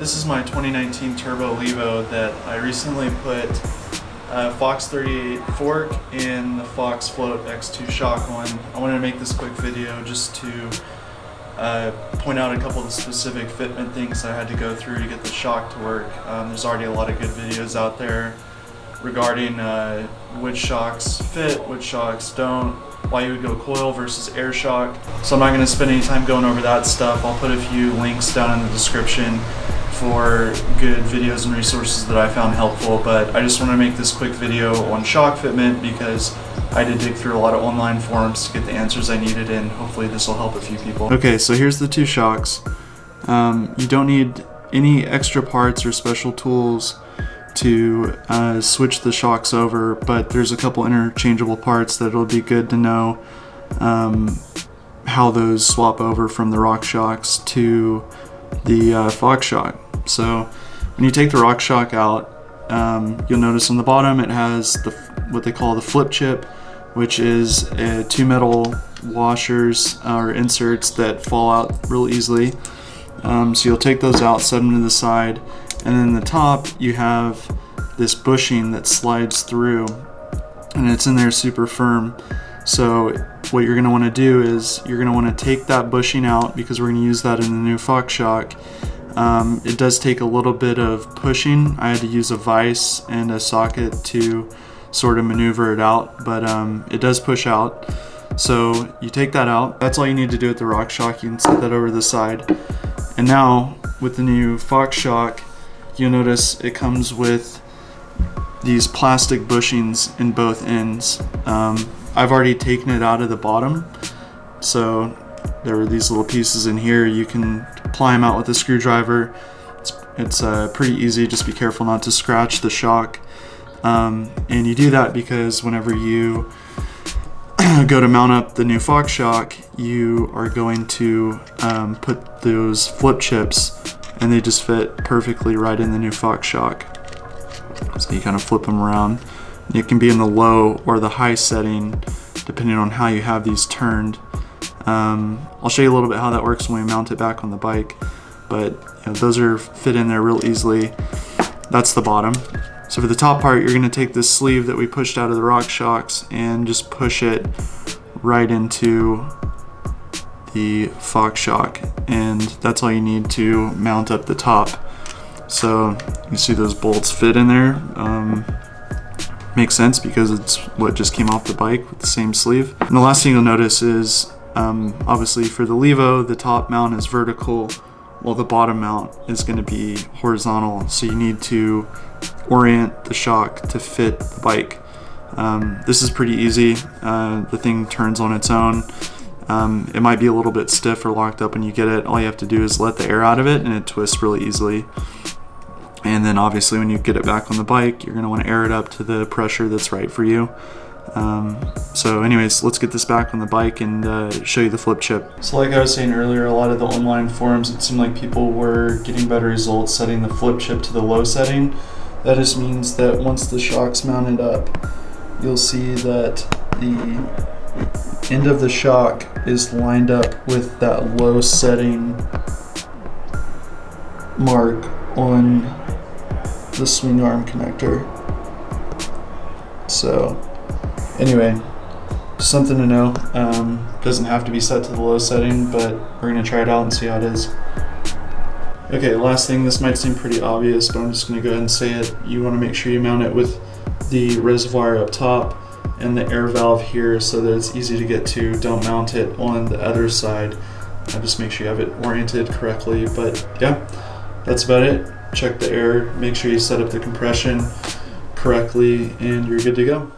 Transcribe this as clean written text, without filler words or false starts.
This is my 2019 Turbo Levo that I recently put a Fox 38 fork and the Fox Float X2 shock on. I wanted to make this quick video just to point out a couple of the specific fitment things I had to go through to get the shock to work. There's already a lot of good videos out there regarding which shocks fit, which shocks don't, why you would go coil versus air shock. So I'm not going to spend any time going over that stuff. I'll put a few links down in the description for good videos and resources that I found helpful, but I just want to make this quick video on shock fitment because I did dig through a lot of online forums to get the answers I needed, and hopefully this will help a few people. Okay, so here's the two shocks. You don't need any extra parts or special tools to switch the shocks over, but there's a couple interchangeable parts that it'll be good to know how those swap over from the RockShox to the Fox shock. So when you take the RockShox out, you'll notice on the bottom it has what they call the flip chip, which is two metal washers or inserts that fall out real easily. So you'll take those out, set them to the side, and then the top you have this bushing that slides through, and it's in there super firm. So what you're going to want to do is you're going to want to take that bushing out because we're going to use that in the new Fox shock. It does take a little bit of pushing. I had to use a vise and a socket to sort of maneuver it out, but it does push out. So you take that out. That's all you need to do with the RockShox. You can set that over to the side. And now with the new Fox shock, you'll notice it comes with these plastic bushings in both ends. I've already taken it out of the bottom, so there were these little pieces in here. You can ply them out with a screwdriver. It's pretty easy. Just be careful not to scratch the shock. And you do that because whenever you go to mount up the new Fox shock, you are going to put those flip chips, and they just fit perfectly right in the new Fox shock. So you kind of flip them around. It can be in the low or the high setting depending on how you have these turned. I'll show you a little bit how that works when we mount it back on the bike, but those are fit in there real easily. That's the bottom. So for the top part, you're going to take this sleeve that we pushed out of the RockShox and just push it right into the Fox shock, and that's all you need to mount up the top. So you see those bolts fit in there. Makes sense because it's what just came off the bike with the same sleeve. And the last thing you'll notice is obviously for the Levo, the top mount is vertical while the bottom mount is going to be horizontal. So you need to orient the shock to fit the bike. This is pretty easy. The thing turns on its own. It might be a little bit stiff or locked up when you get it. All you have to do is let the air out of it and it twists really easily. And then obviously when you get it back on the bike, you're going to want to air it up to the pressure that's right for you. So anyways, let's get this back on the bike and show you the flip chip. So like I was saying earlier, a lot of the online forums, it seemed like people were getting better results setting the flip chip to the low setting. That just means that once the shock's mounted up, you'll see that the end of the shock is lined up with that low setting mark on the swing arm connector. So anyway, something to know. Doesn't have to be set to the low setting, but we're going to try it out and see how it is. Okay, last thing, this might seem pretty obvious, but I'm just going to go ahead and say it. You want to make sure you mount it with the reservoir up top and the air valve here so that it's easy to get to. Don't mount it on the other side. Just make sure you have it oriented correctly. But yeah, that's about it. Check the air, make sure you set up the compression correctly, and you're good to go.